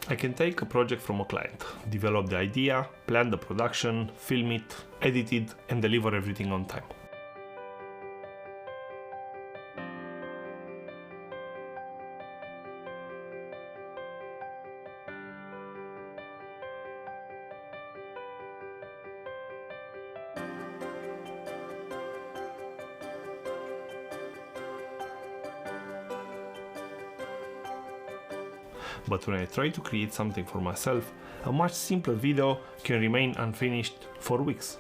I can take a project from a client, develop the idea, plan the production, film it, edit it, and deliver everything on time. But when I try to create something for myself, a much simpler video can remain unfinished for weeks.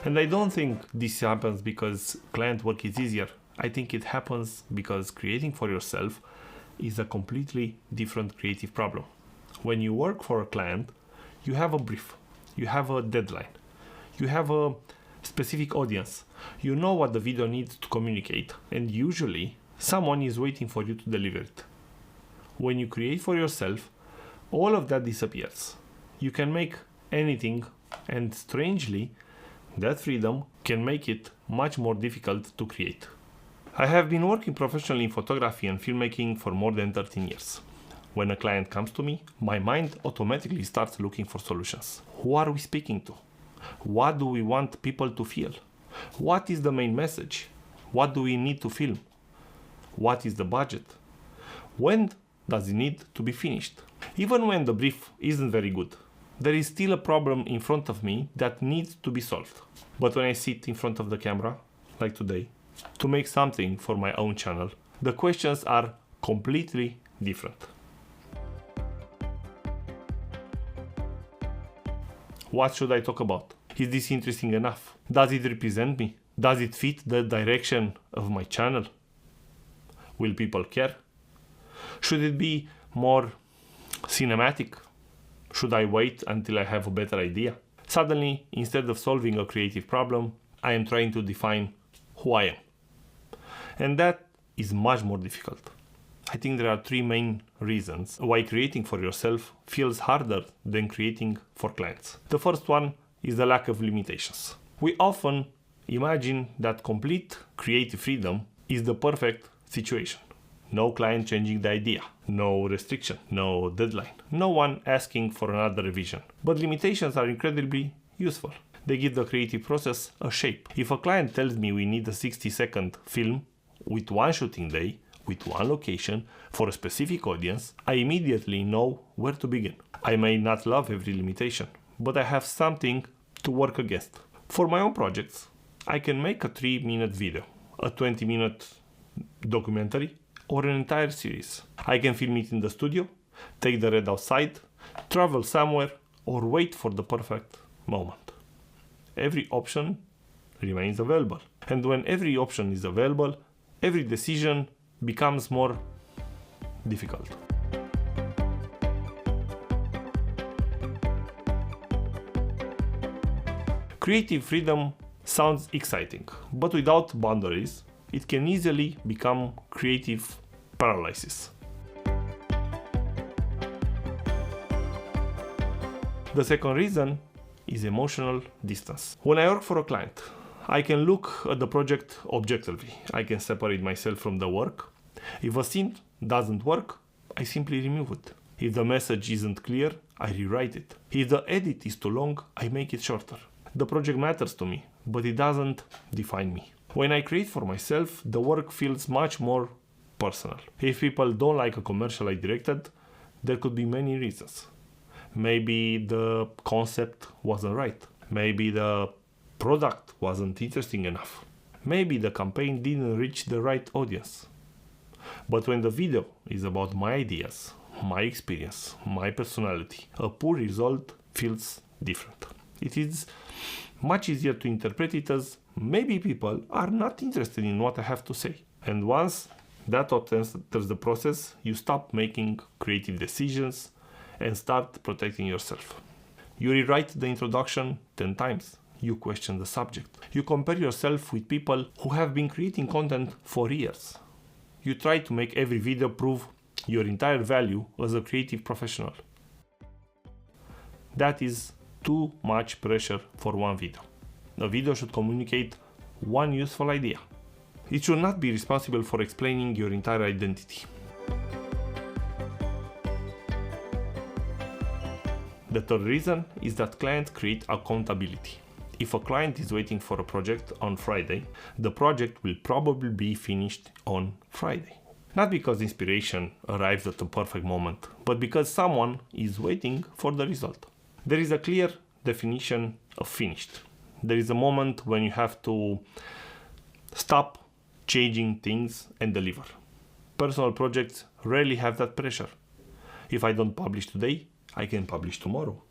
And I don't think this happens because client work is easier. I think it happens because creating for yourself is a completely different creative problem. When you work for a client, you have a brief, you have a deadline, you have a specific audience. You know what the video needs to communicate, and usually someone is waiting for you to deliver it. When you create for yourself, all of that disappears. You can make anything, and strangely, that freedom can make it much more difficult to create. I have been working professionally in photography and filmmaking for more than 13 years. When a client comes to me, my mind automatically starts looking for solutions. Who are we speaking to? What do we want people to feel? What is the main message? What do we need to film? What is the budget? When does it need to be finished? Even when the brief isn't very good, there is still a problem in front of me that needs to be solved. But when I sit in front of the camera, like today, to make something for my own channel, the questions are completely different. What should I talk about? Is this interesting enough? Does it represent me? Does it fit the direction of my channel? Will people care? Should it be more cinematic? Should I wait until I have a better idea? Suddenly, instead of solving a creative problem, I am trying to define who I am. And that is much more difficult. I think there are three main reasons why creating for yourself feels harder than creating for clients. The first one is the lack of limitations. We often imagine that complete creative freedom is the perfect situation. No client changing the idea, no restriction, no deadline, no one asking for another revision. But limitations are incredibly useful. They give the creative process a shape. If a client tells me we need a 60-second film with one shooting day, with one location, for a specific audience, I immediately know where to begin. I may not love every limitation, but I have something to work against. For my own projects, I can make a 3-minute video, a 20-minute documentary, or an entire series. I can film it in the studio, take the red outside, travel somewhere, or wait for the perfect moment. Every option remains available. And when every option is available, every decision becomes more difficult. Creative freedom sounds exciting, but without boundaries, it can easily become creative paralysis. The second reason is emotional distance. When I work for a client, I can look at the project objectively. I can separate myself from the work. If a scene doesn't work, I simply remove it. If the message isn't clear, I rewrite it. If the edit is too long, I make it shorter. The project matters to me, but it doesn't define me. When I create for myself, the work feels much more personal. If people don't like a commercial I directed, there could be many reasons. Maybe the concept wasn't right. Maybe the product wasn't interesting enough. Maybe the campaign didn't reach the right audience. But when the video is about my ideas, my experience, my personality, a poor result feels different. It is much easier to interpret it as maybe people are not interested in what I have to say. And once that thought enters the process, you stop making creative decisions and start protecting yourself. You rewrite the introduction 10 times. You question the subject. You compare yourself with people who have been creating content for years. You try to make every video prove your entire value as a creative professional. That is too much pressure for one video. A video should communicate one useful idea, It should not be responsible for explaining your entire identity. The third reason is that clients create accountability. If a client is waiting for a project on Friday, the project will probably be finished on Friday. Not because inspiration arrives at the perfect moment, but because someone is waiting for the result. There is a clear definition of finished. There is a moment when you have to stop changing things and deliver. Personal projects rarely have that pressure. If I don't publish today, I can publish tomorrow.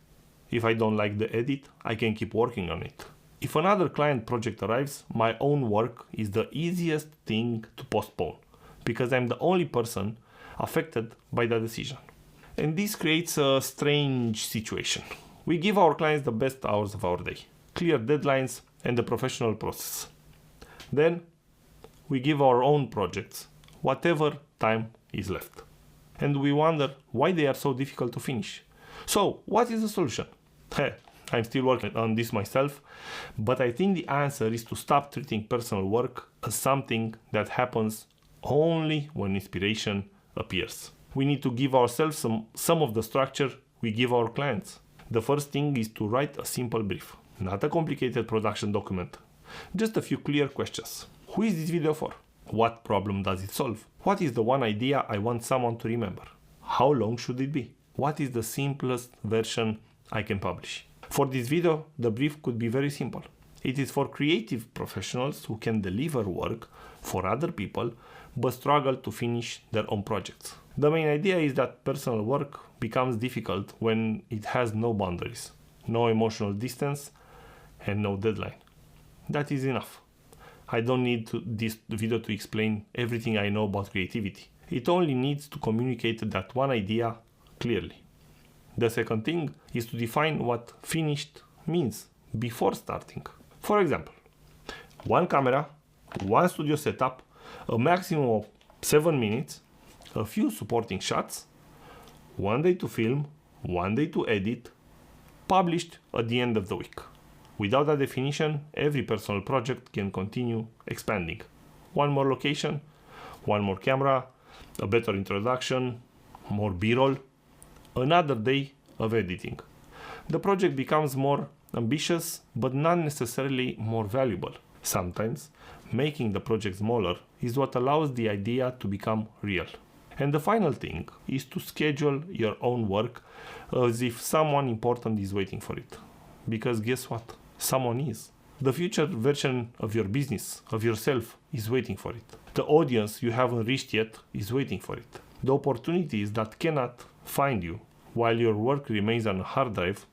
If I don't like the edit, I can keep working on it. If another client project arrives, my own work is the easiest thing to postpone, because I'm the only person affected by the decision. And this creates a strange situation. We give our clients the best hours of our day, clear deadlines, and a professional process. Then we give our own projects whatever time is left. And we wonder why they are so difficult to finish. So, what is the solution? I'm still working on this myself, but I think the answer is to stop treating personal work as something that happens only when inspiration appears. We need to give ourselves some of the structure we give our clients. The first thing is to write a simple brief, not a complicated production document. Just a few clear questions. Who is this video for? What problem does it solve? What is the one idea I want someone to remember? How long should it be? What is the simplest version I can publish? For this video, the brief could be very simple. It is for creative professionals who can deliver work for other people but struggle to finish their own projects. The main idea is that personal work becomes difficult when it has no boundaries, no emotional distance, and no deadline. That is enough. I don't need this video to explain everything I know about creativity. It only needs to communicate that one idea clearly. The second thing is to define what finished means before starting. For example, one camera, one studio setup, a maximum of 7 minutes, a few supporting shots, 1 day to film, 1 day to edit, published at the end of the week. Without that definition, every personal project can continue expanding. One more location, one more camera, a better introduction, more B-roll, another day of editing. The project becomes more ambitious, but not necessarily more valuable. Sometimes, making the project smaller is what allows the idea to become real. And the final thing is to schedule your own work as if someone important is waiting for it. Because guess what? Someone is. The future version of your business, of yourself, is waiting for it. The audience you haven't reached yet is waiting for it. The opportunities that cannot find you while your work remains on a hard drive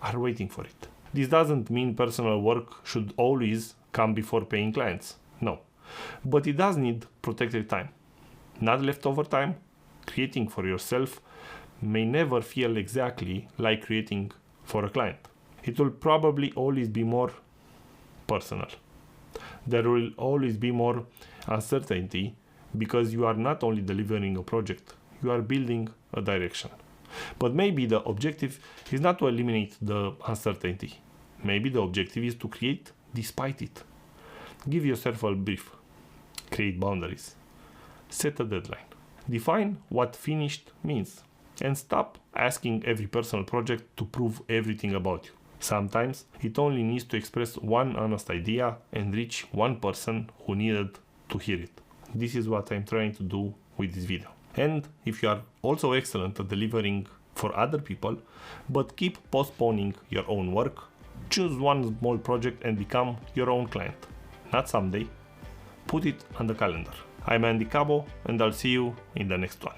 are waiting for it. This doesn't mean personal work should always come before paying clients. No. But it does need protected time. Not leftover time. Creating for yourself may never feel exactly like creating for a client. It will probably always be more personal. There will always be more uncertainty because you are not only delivering a project, you are building a direction. But maybe the objective is not to eliminate the uncertainty. Maybe the objective is to create despite it. Give yourself a brief. Create boundaries. Set a deadline. Define what finished means. And stop asking every personal project to prove everything about you. Sometimes it only needs to express one honest idea and reach one person who needed to hear it. This is what I'm trying to do with this video. And if you are also excellent at delivering for other people, but keep postponing your own work, choose one small project and become your own client. Not someday. Put it on the calendar. I'm Andy Cabo and I'll see you in the next one.